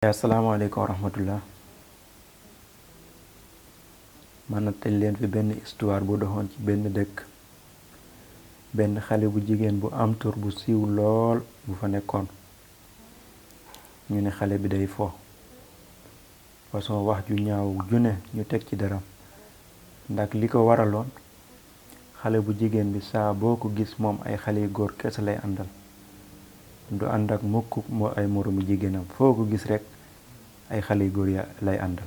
Assalamualaikum warahmatullah. Man nattali leen fi benn histoire bu doxoon ci benn dëkk. benn xale bu jigéen bu am tur bu siiw lool bu fa nekkoon. ñu ne xale bi day fo. façon wax ju ñaaw ju ne ñu teg ci daram. ndax li ko waraloon xale bu jigéen bi saa boo ko gis moom ay xale yu góor kese lay àndal. du ànd ak mukk moo ay moroomu jigéenam foo ko gis rek ay xale yu góor ya lay àndal.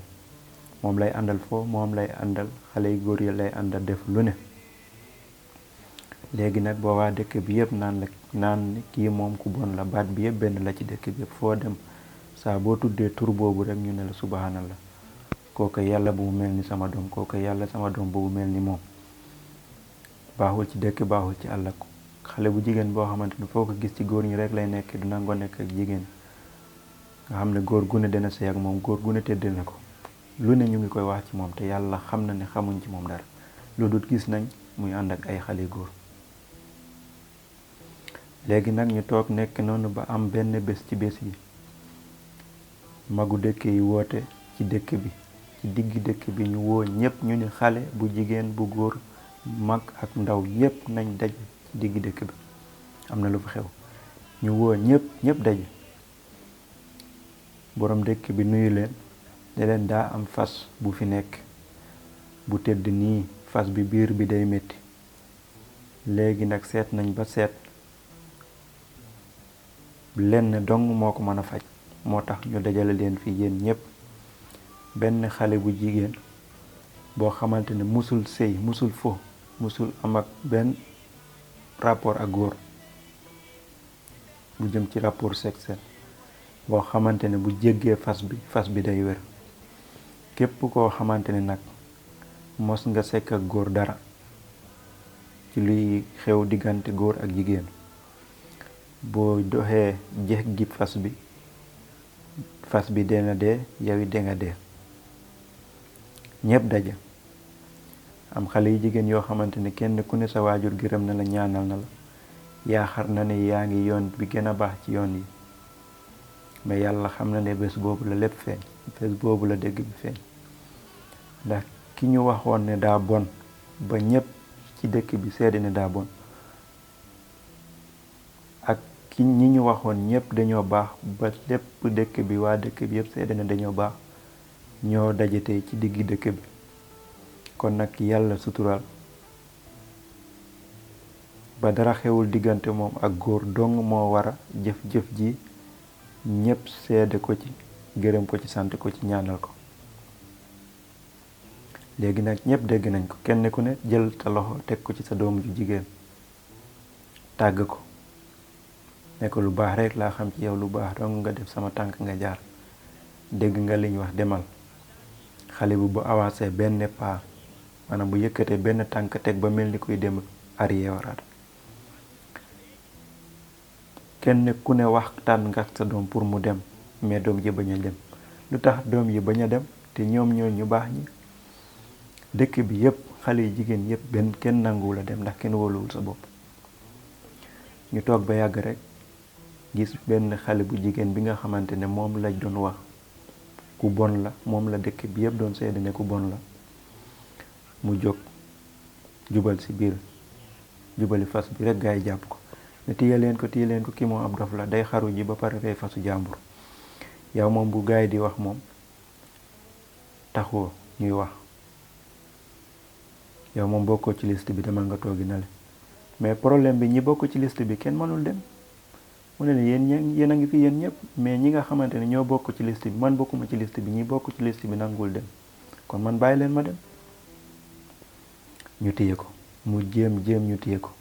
moom lay àndal foo moom lay àndal xale yu góor ya lay àndal def lu ne. léegi nag boo waa dëkk bi yëpp naan kii moom ku bon la baat bi yëpp benn la ci dëkk bi yëpp foo dem saa boo tuddee tur boobu rek ñu ne la subhanallah kooku yàlla bu mu mel ni sama doom kooku yàlla sama doom bu mu mel ni moom. baaxul ci dëkk baaxul ci àll xale bu jigéen boo xamante ne foo ko gis ci góor ñi rek lay nekk du nangoo nekk ak jigéen nga xam ne góor gu ne dana sëy ak moom góor gu ne tëdd na ko lu ne ñu ngi koy wax ci moom te yàlla xam na ne xamuñ ci moom dara lu dul gis nañ muy ànd ak ay xale góor. léegi nag ñu toog nekk noonu ba am benn bés ci bés yi magu dëkk yi woote ci dëkk bi ci digg dëkk bi ñu woo ñépp ñu ni xale bu jigéen bu góor mag ak ndaw ñépp nañ daj ci digg dëkk bi am na lu fa xew. ñu woo ñépp daje boroom dëkk bi nuyu leen ne leen daa am fas bu fi nekk bu tëdd nii fas bi biir bi day metti léegi nag seet nañ ba seet lenn dong moo ko mën a faj moo tax ñu dajale leen fii yéen ñépp. benn xale bu jigéen boo xamante ne musul sëy musul fo musul am ak benn rapport ak góor bu jëm ci rapport sexuel boo xamante ne bu jéggee fas bi day wér. képp koo xamante ne nag mos nga sekk ak góor dara ci luy xew diggante góor ak jigéen boo doxee jeex gi fas bi dina dee yow it dinga dee. ñépp daje am xale yu jigéen yoo xamante ne kenn ku ne sa waajur gërëm na la ñaanal na la yaakaar na ne yaa ngi yoon bi gën a baax ci yoon yi mais yàlla xam na ne bés boobu la lépp feeñ bés boobu la dëgg bi feeñ ndax ki ñu waxoon ne daa bon ba ñépp ci dëkk bi seede ne daa bon ak ki ñi ñu waxoon ñépp dañoo baax ba lépp dëkk bi waa dëkk bi yépp seede ne dañoo baax ñoo daje tey ci diggi dëkk bi. kon nag yàlla sutural ba dara xewul diggante moom ak góor dong moo war a jëf ji ñépp seede ko ci gërëm ko ci sant ko ci ñaanal ko. léegi nag ñépp dégg nañ ko kenn ku ne jël ta loxo teg ko ci sa doom ju jigéen tàgg ko ne ko lu baax rek laa xam ci yow lu baax dong nga def sama tànk nga jaar dégg nga liñ wax demal. xale bu avancé benn pas maanaam bu yëkkatee benn tànk teg ba mel ni kuy dem arrière waraat kenn ku ne waxtaan nga sa doom pour mu dem mais doom ji bañ a dem. lu tax doom yi bañ a dem te ñoom ñoo ñu baax ñi dëkk bi yépp xale yu jigéen yépp benn kenn nanguwul a dem ndax kenn wóoluwul sa bopp. ñu toog ba yàgg rek gis benn xale bu jigéen bi nga xamante ne moom lañ doon wax ku bon la moom la dëkk bi yépp doon seede ne ku bon la mu jóg jubal ci biir jubali fas bi rek gaa yi jàpp ko ne téye leen ko kii moom ab dof la day xaru ji ba pare rey fasu jàmbur. yow moom bu gaa yi di wax moom taxoo ñuy wax yow moom bokkoo ci liste bi demal nga toogi na le mais problème bi ñi bokk ci liste bi kenn mënul dem mu ne yéen a ngi fi yéen ñëpp mais ñi nga xamante ne ñoo bokk ci liste bi man bokkuma ci liste bi ñi bokk ci liste bi nangul dem kon man bàyyi leen ma dem. ñu téye ko mu jéem ñu téye ko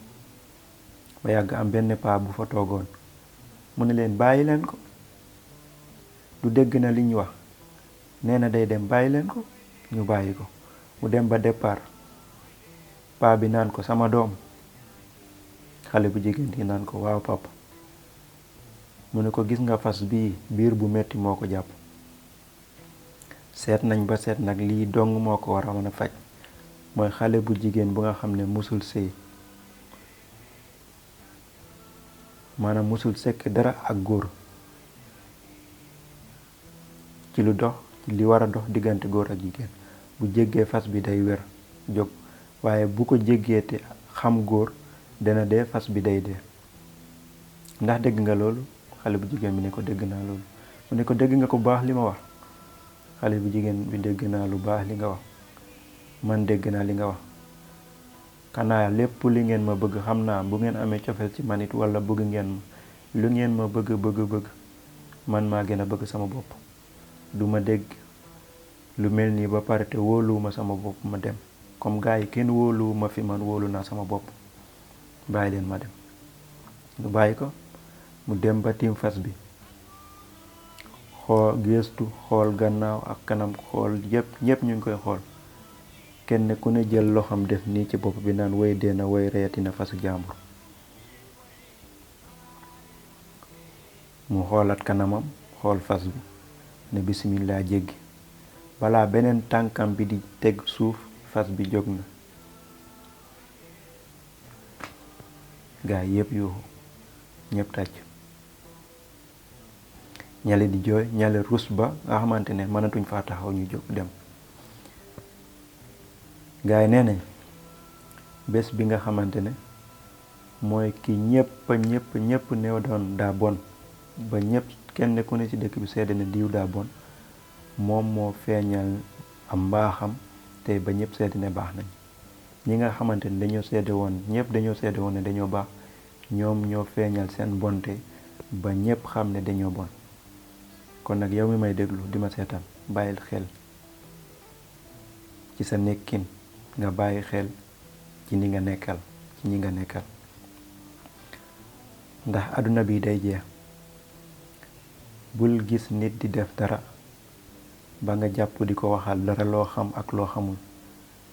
ba yàgg am benn paa bu fa toogoon mu ne leen bàyyi leen ko du dégg na li ñu wax nee na day dem bàyyi leen ko. ñu bàyyi ko mu dem ba départ paa bi naan ko sama doom xale bu jigéen di naan ko waaw papa mu ne ko gis nga fas bii biir bu metti moo ko jàpp seet nañ ba seet nag lii dong moo ko war a mën a faj mooy xale bu jigéen bu nga xam ne musul sëy maanaam musul sekk dara ak góor ci lu dox li war a dox diggante góor ak jigéen. Bu jéggee fas bi day wér jóg, waaye bu ko jéggee te xam góor dana dee, fas bi day dee. ndax dégg nga loolu? Xale bu jigéen bi ne ko dégg naa loolu. mu ne ko dégg nga ko baax li ma wax? xale bu jigéen bi dégg naa lu baax li nga wax. man dégg naa li nga wax. xanaa lépp li ngeen ma bëgg xam naa, bu ngeen amee cofeel ci man it wala bëgg ngeen ma, lu ngeen ma bëgg man maa gën a bëgg sama bopp. du ma dégg lu mel nii ba pare te wóoluwuma sama bopp ma dem. comme gars yi kenn wóoluwuma fi, man wóolu naa sama bopp. bàyyi leen ma dem. ñu bàyyi ko mu dem ba tiim fas bi, xool geestu, xool gannaaw ak kanam, xool ñépp ñu ngi koy xool. kenn ku ne jël loxam def nii ci bopp bi naan woy dee na, woy reyatina fasu jàmbur. mu xoolaat kanamam, xool fas bi ne bismillah jéggi. balaa beneen tànkam bi di teg suuf, fas bi jóg na. gaa yépp yuuxu, ñépp tàcc. ñale di jooy, ñale rus ba nga xamante ne mënatuñ faa taxaw, ñu jóg dem. gaa yi nee nañ bés bi nga xamante ne mooy ki ñépp néew doon daa bon, ba ñépp kenn ku ne ci dëkk bi seede ne diw daa bon, moom moo feeñal am mbaaxam te ba ñépp seede ne baax nañ. ñi nga xamante ne dañoo seede woon ne dañoo baax, ñoom ñoo feeñal seen bonte ba ñépp xam ne dañoo bon. kon nag yow mi may déglu di ma seetaan, bàyyil xel ci sa nekkin, nga bàyyi xel ci ñi nga nekkal. ndax àdduna bi day jeex. bul gis nit di def dara ba nga jàpp di ko waxal dara loo xam ak loo xamul.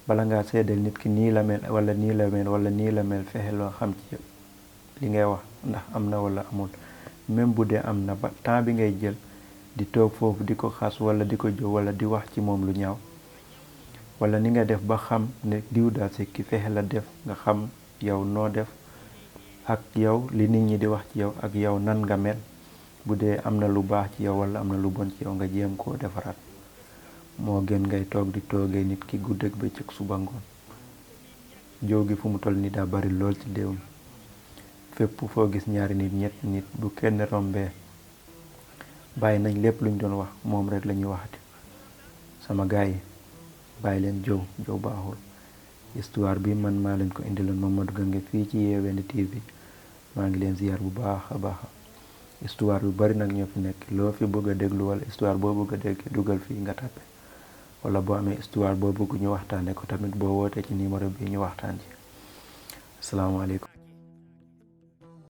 bala ngaa seedal nit ki nii la mel wala nii la mel fexe loo xam ci li ngay wax ndax am na wala amul. même bu dee am na, ba temps bi ngay jël di toog foofu di ko xas wala di ko jóg wala di wax ci moom lu ñaaw, wala ni nga def ba xam ne diw daa sikki, fexe la def nga xam yow noo def ak yow li nit ñi di wax ci yow ak yow nan nga mel. bu dee am na lu baax ci yow wala am na lu bon ci yow, nga jéem koo defaraat. moo gën ngay toog di toogee nit ki guddeeg bëccëg suba ngoon. joo gi fu mu toll ni daa bari lool ci déew mi. fépp foo gis ñaari nit, ñetti nit, bu kenn rombee bàyyi nañ lépp luñ doon wax, moom rek lañuy waxati. sama gaay yi bàyyi leen jow baaxul. histoire bi man maa leen ko indiloon, Mamadou Gange fii ci Yeeweene TV. maa ngi leen ziyaar bu baax a baax. histoire yu bari nag ñoo fi nekk. loo fi bëgg a déglu wala histoire boo bëgg a dégg, dugal fii nga tàppe. wala boo amee histoire boo bëgg ñu waxtaane ko tamit, boo wootee ci numéro bi ñu waxtaan ci. asalaamaaleykum.